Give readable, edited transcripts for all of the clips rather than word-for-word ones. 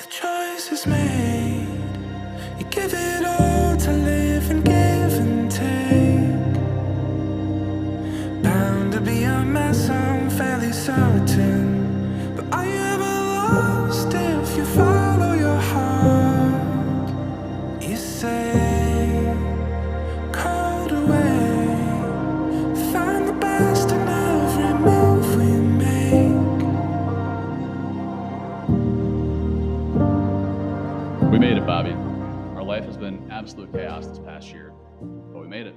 The choice is made. You give it all to live and give and take. Bound to be a mess, I'm fairly certain. But are you ever lost if you follow your heart? You say, called away. Find the best in every move we make. We made it, Bobbi. Our life has been absolute chaos this past year, but we made it.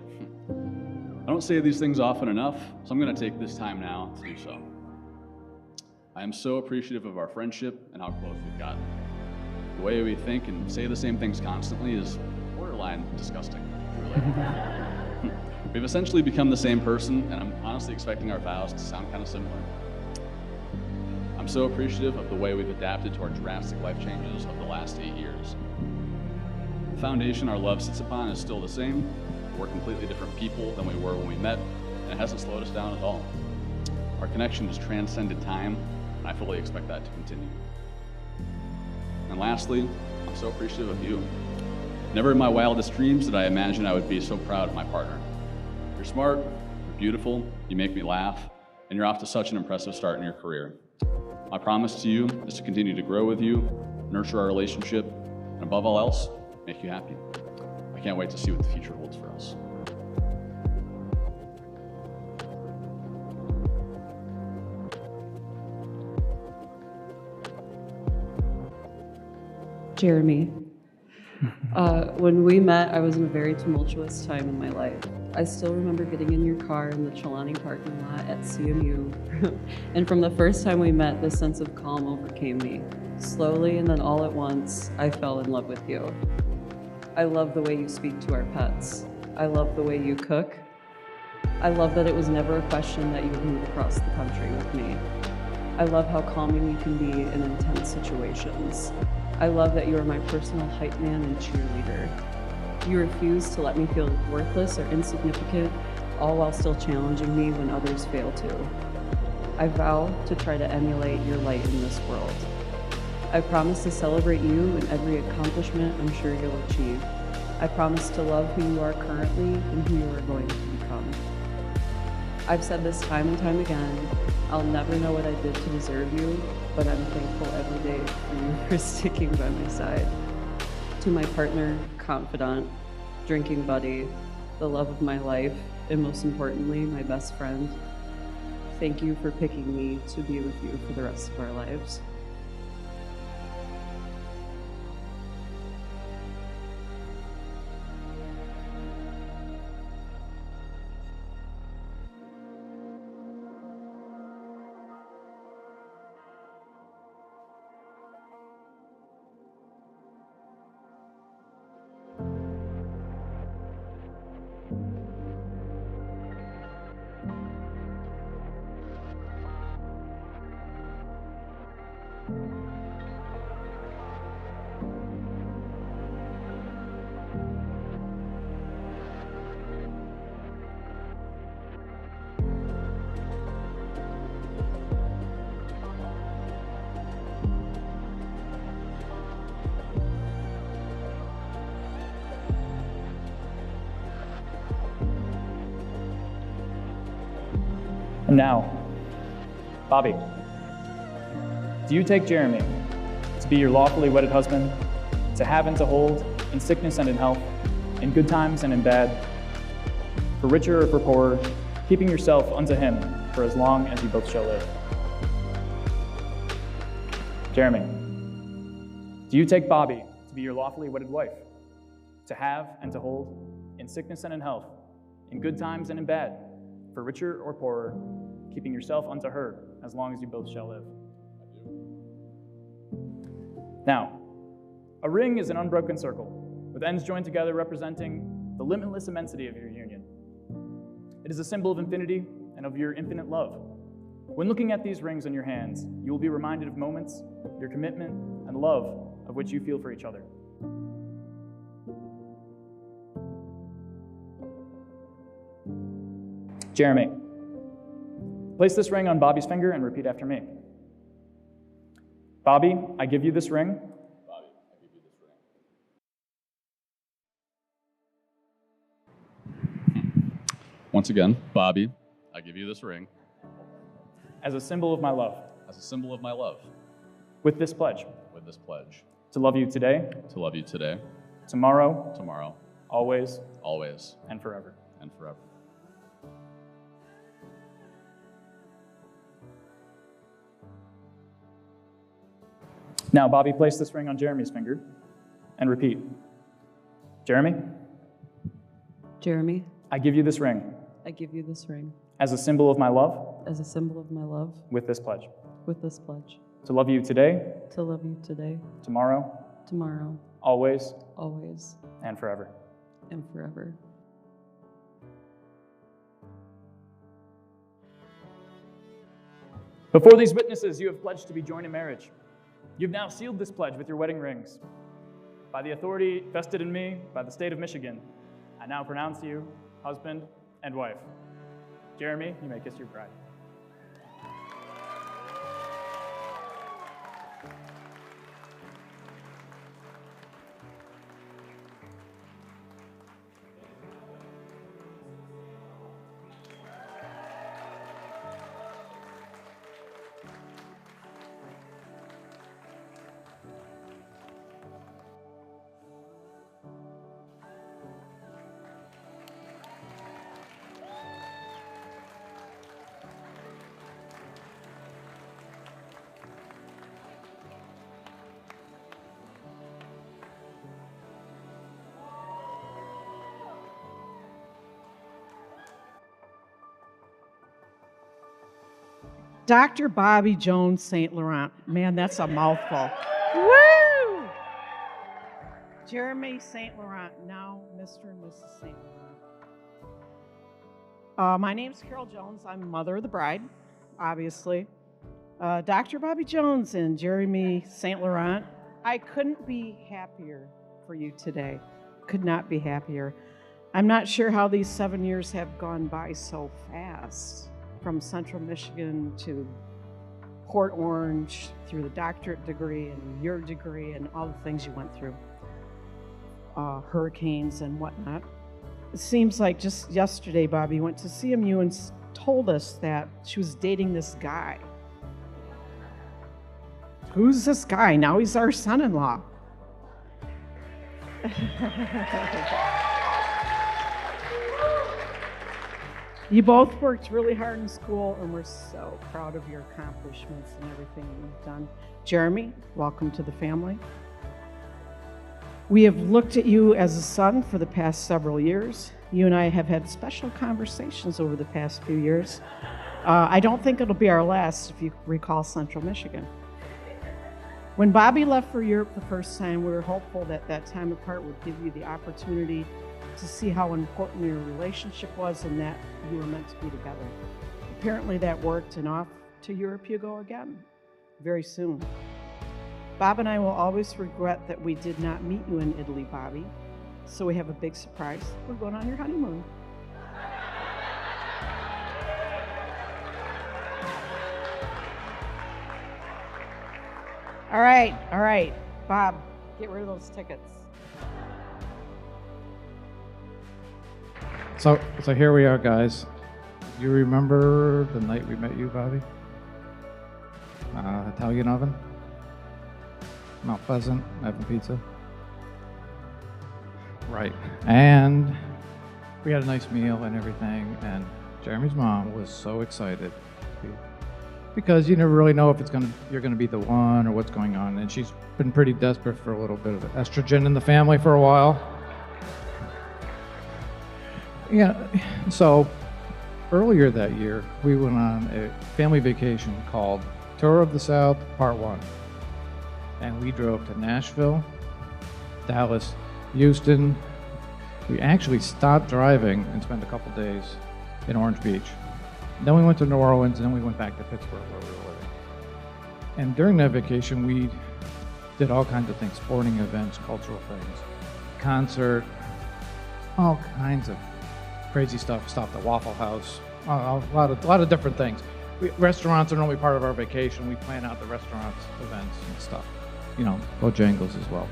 I don't say these things often enough, so I'm going to take this time now to do so. I am so appreciative of our friendship and how close we've gotten. The way we think and say the same things constantly is borderline disgusting, truly. We've essentially become the same person, and I'm honestly expecting our vows to sound kind of similar. I'm so appreciative of the way we've adapted to our drastic life changes of the last 8 years. The foundation our love sits upon is still the same. We're completely different people than we were when we met, and it hasn't slowed us down at all. Our connection has transcended time, and I fully expect that to continue. And lastly, I'm so appreciative of you. Never in my wildest dreams did I imagine I would be so proud of my partner. You're smart, you're beautiful, you make me laugh, and you're off to such an impressive start in your career. My promise to you is to continue to grow with you, nurture our relationship, and above all else, make you happy. I can't wait to see what the future holds for us. Jeremy, when we met, I was in a very tumultuous time in my life. I still remember getting in your car in the Trelawney parking lot at CMU, and from the first time we met, this sense of calm overcame me. Slowly and then all at once, I fell in love with you. I love the way you speak to our pets. I love the way you cook. I love that it was never a question that you would move across the country with me. I love how calming you can be in intense situations. I love that you are my personal hype man and cheerleader. You refuse to let me feel worthless or insignificant, all while still challenging me when others fail to. I vow to try to emulate your light in this world. I promise to celebrate you and every accomplishment I'm sure you'll achieve. I promise to love who you are currently and who you are going to become. I've said this time and time again, I'll never know what I did to deserve you, but I'm thankful every day for you for sticking by my side. To my partner, confidant, drinking buddy, the love of my life, and most importantly, my best friend, thank you for picking me to be with you for the rest of our lives. And now, Bobbi, do you take Jeremy to be your lawfully wedded husband, to have and to hold, in sickness and in health, in good times and in bad, for richer or for poorer, keeping yourself unto him for as long as you both shall live? Jeremy, do you take Bobbi to be your lawfully wedded wife, to have and to hold, in sickness and in health, in good times and in bad, for richer or poorer, keeping yourself unto her as long as you both shall live? Now, a ring is an unbroken circle, with ends joined together representing the limitless immensity of your union. It is a symbol of infinity and of your infinite love. When looking at these rings on your hands, you will be reminded of moments, your commitment, and love of which you feel for each other. Jeremy, place this ring on Bobbi's finger and repeat after me. Bobbi, I give you this ring Once again, Bobbi, I give you this ring as a symbol of my love. as a symbol of my love. With this pledge, With this pledge, to love you today, to love you today, tomorrow, tomorrow, always, always, and forever. and forever. Now, Bobbi, place this ring on Jeremy's finger and repeat. Jeremy, Jeremy, I give you this ring I give you this ring as a symbol of my love as a symbol of my love with this pledge. with this pledge. To love you today, To love you today, tomorrow, tomorrow, always, always, and forever. and forever. Before these witnesses, you have pledged to be joined in marriage. You've now sealed this pledge with your wedding rings. By the authority vested in me by the state of Michigan, I now pronounce you husband and wife. Jeremy, you may kiss your bride. Dr. Bobbi Jones St. Laurent. Man, that's a mouthful. Woo! Jeremy St. Laurent, now Mr. and Mrs. St. Laurent. My name's Carol Jones. I'm mother of the bride, obviously. Dr. Bobbi Jones and Jeremy St. Laurent, I couldn't be happier for you today. Could not be happier. I'm not sure how these 7 years have gone by so fast. From Central Michigan to Port Orange, through the doctorate degree and your degree and all the things you went through, hurricanes and whatnot. It seems like just yesterday, Bobbi went to CMU and told us that she was dating this guy. Who's this guy? Now he's our son-in-law. You both worked really hard in school, and we're so proud of your accomplishments and everything you've done. Jeremy, welcome to the family. We have looked at you as a son for the past several years. You and I have had special conversations over the past few years. I don't think it'll be our last, if you recall Central Michigan. When Bobbi left for Europe the first time, we were hopeful that that time apart would give you the opportunity to see how important your relationship was and that you were meant to be together. Apparently that worked, and off to Europe you go again, very soon. Bob and I will always regret that we did not meet you in Italy, Bobbi, so we have a big surprise. We're going on your honeymoon. All right, Bob, get rid of those tickets. So here we are, guys. Do you remember the night we met you, Bobbi? Italian oven, Mount Pleasant, having pizza. Right. And we had a nice meal and everything, and Jeremy's mom was so excited because you never really know if you're gonna be the one or what's going on, and she's been pretty desperate for a little bit of estrogen in the family for a while. Yeah, so earlier that year, we went on a family vacation called Tour of the South, Part 1. And we drove to Nashville, Dallas, Houston. We actually stopped driving and spent a couple days in Orange Beach. Then we went to New Orleans, and then we went back to Pittsburgh where we were living. And during that vacation, we did all kinds of things, sporting events, cultural things, concert, all kinds of crazy stuff. Stopped at Waffle House, a lot of different things. Restaurants are normally part of our vacation. We plan out the restaurants, events, and stuff. You know, Bojangles as well.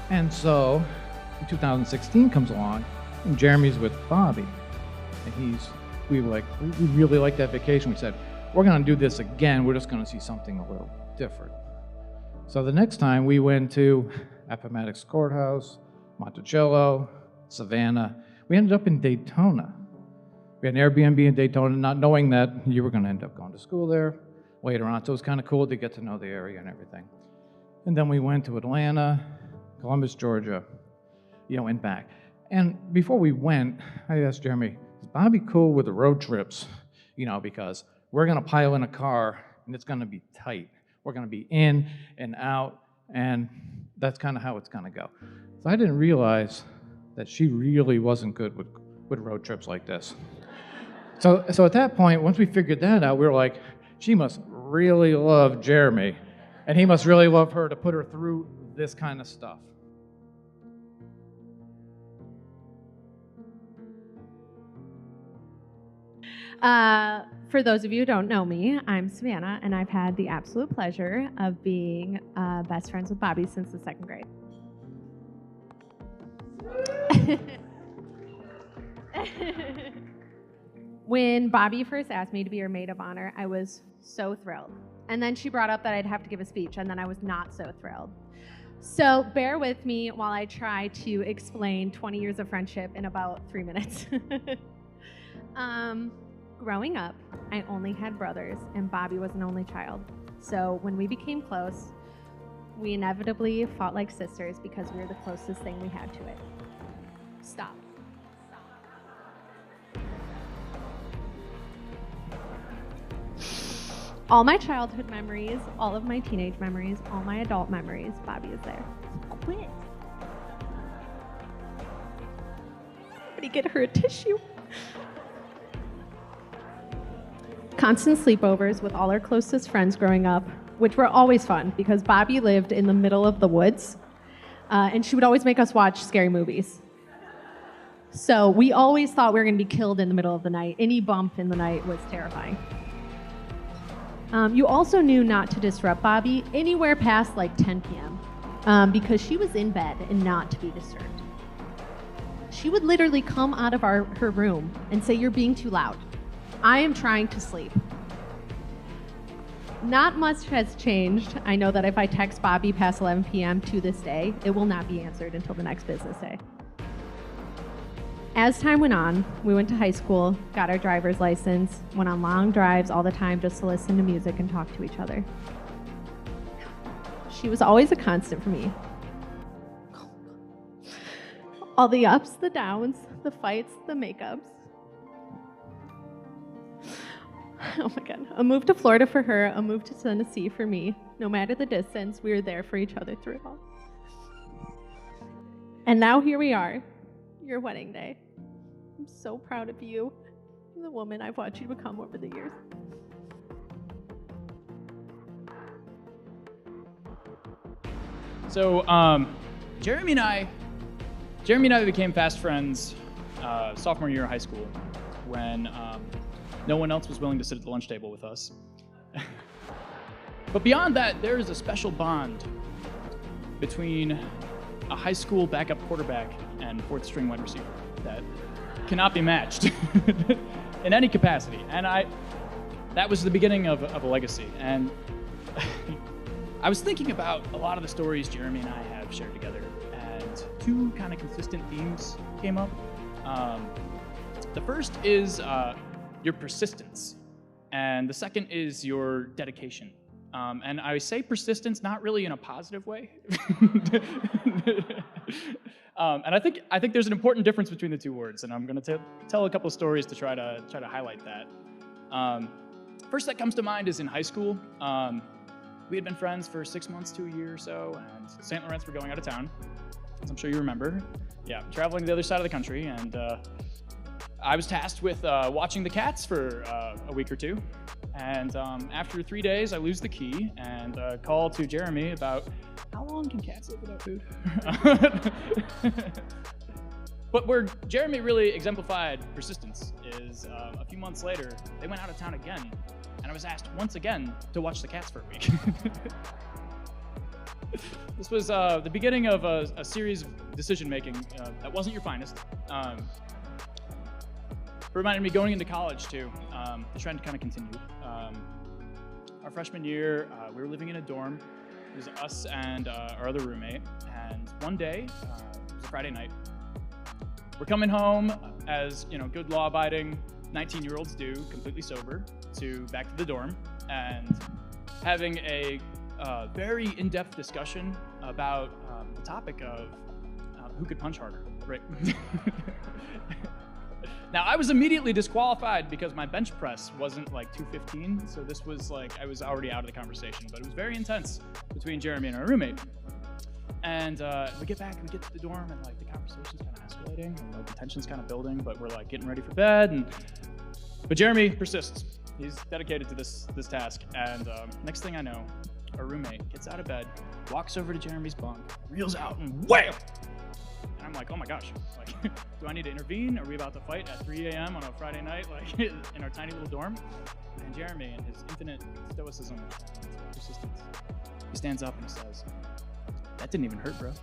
And so, 2016 comes along, and Jeremy's with Bobbi, and he's we really liked that vacation. We said, we're going to do this again. We're just going to see something a little different. So the next time we went to Appomattox Courthouse, Monticello, Savannah. We ended up in Daytona. We had an Airbnb in Daytona, not knowing that you were going to end up going to school there later on. So it was kind of cool to get to know the area and everything. And then we went to Atlanta, Columbus, Georgia, and back. And before we went, I asked Jeremy, is Bobby cool with the road trips? Because we're going to pile in a car and it's going to be tight. We're going to be in and out, and that's kind of how it's going to go. So I didn't realize that she really wasn't good with road trips like this. So at that point, once we figured that out, we were like, she must really love Jeremy, and he must really love her to put her through this kind of stuff. For those of you who don't know me, I'm Savannah, and I've had the absolute pleasure of being best friends with Bobbi since the 2nd grade. When Bobbi first asked me to be her maid of honor, I was so thrilled. And then she brought up that I'd have to give a speech, and then I was not so thrilled. So bear with me while I try to explain 20 years of friendship in about 3 minutes. Growing up, I only had brothers, and Bobbi was an only child. So when we became close, we inevitably fought like sisters because we were the closest thing we had to it. Stop. All my childhood memories, all of my teenage memories, all my adult memories, Bobbi is there. Quit. Somebody get her a tissue. Constant sleepovers with all our closest friends growing up, which were always fun because Bobbi lived in the middle of the woods, and she would always make us watch scary movies. So we always thought we were going to be killed in the middle of the night. Any bump in the night was terrifying. You also knew not to disrupt Bobbi anywhere past like 10 p.m. Because she was in bed and not to be disturbed. She would literally come out of her room and say, "You're being too loud. I am trying to sleep." Not much has changed. I know that if I text Bobbi past 11 p.m. to this day, it will not be answered until the next business day. As time went on, we went to high school, got our driver's license, went on long drives all the time just to listen to music and talk to each other. She was always a constant for me. All the ups, the downs, the fights, the makeups. Oh my God. A move to Florida for her, a move to Tennessee for me. No matter the distance, we were there for each other through it all. And now here we are, your wedding day. I'm so proud of you and the woman I've watched you become over the years. So, Jeremy and I became fast friends sophomore year of high school when no one else was willing to sit at the lunch table with us. But beyond that, there is a special bond between a high school backup quarterback and fourth string wide receiver that cannot be matched in any capacity. And that was the beginning of a legacy. And I was thinking about a lot of the stories Jeremy and I have shared together, and two kind of consistent themes came up. The first is your persistence, and the second is your dedication. And I say persistence not really in a positive way. And I think there's an important difference between the two words, and I'm going to tell a couple of stories to try to highlight that. First that comes to mind is in high school. We had been friends for 6 months to a year or so, and St. Lawrence were going out of town, as I'm sure you remember. Yeah, traveling to the other side of the country, and I was tasked with watching the cats for a week or two. And after 3 days, I lose the key and call to Jeremy about how long can cats live without food? But where Jeremy really exemplified persistence is a few months later, they went out of town again, and I was asked once again to watch the cats for a week. This was the beginning of a series of decision-making that wasn't your finest. reminded me going into college too. The trend kind of continued. Our freshman year, we were living in a dorm. It was us and our other roommate. And one day, it was a Friday night. We're coming home as good law-abiding 19-year-olds do, completely sober, back to the dorm, and having a very in-depth discussion about the topic of who could punch harder, right? Now, I was immediately disqualified because my bench press wasn't like 215, so this was like, I was already out of the conversation, but it was very intense between Jeremy and our roommate. And we get to the dorm, and like the conversation's kind of escalating, and like the tension's kind of building, but we're like getting ready for bed, but Jeremy persists. He's dedicated to this task, and next thing I know, our roommate gets out of bed, walks over to Jeremy's bunk, reels out, and wham! And I'm like, oh my gosh, like, do I need to intervene? Are we about to fight at 3 a.m. on a Friday night, like in our tiny little dorm? And Jeremy, in his infinite stoicism and persistence, he stands up and he says, "That didn't even hurt, bro."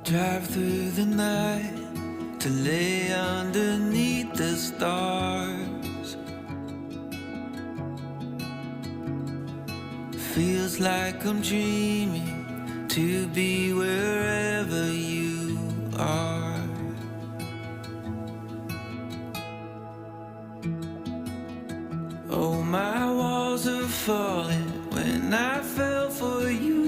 Drive through the night to lay underneath the stars. Feels like I'm dreaming to be wherever you are. Oh, my walls are falling when I fell for you.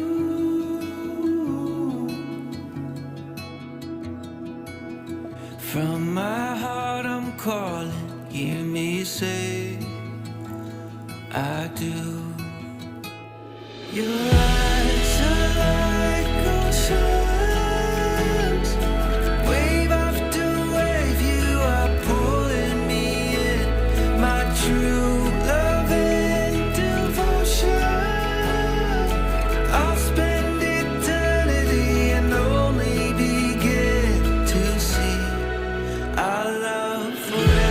From my heart I'm calling, hear me say, I do. Your eyes are like oceans, wave after wave, you are pulling me in. My true love and devotion, I'll spend eternity and only begin to see our love forever.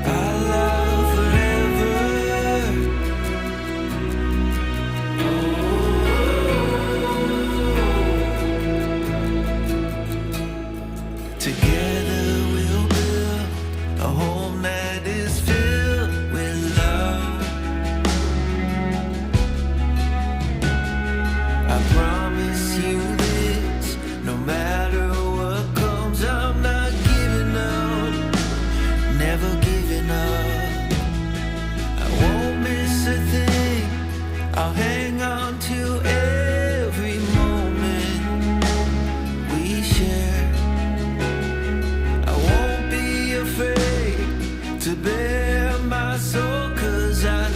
Our love forever. Together we'll build a home that is filled with love. I promise you this, no matter what comes, I'm not giving up, never giving up. I won't miss a thing, I'll hang on to every moment we share. I won't be afraid to bare my soul, 'cause I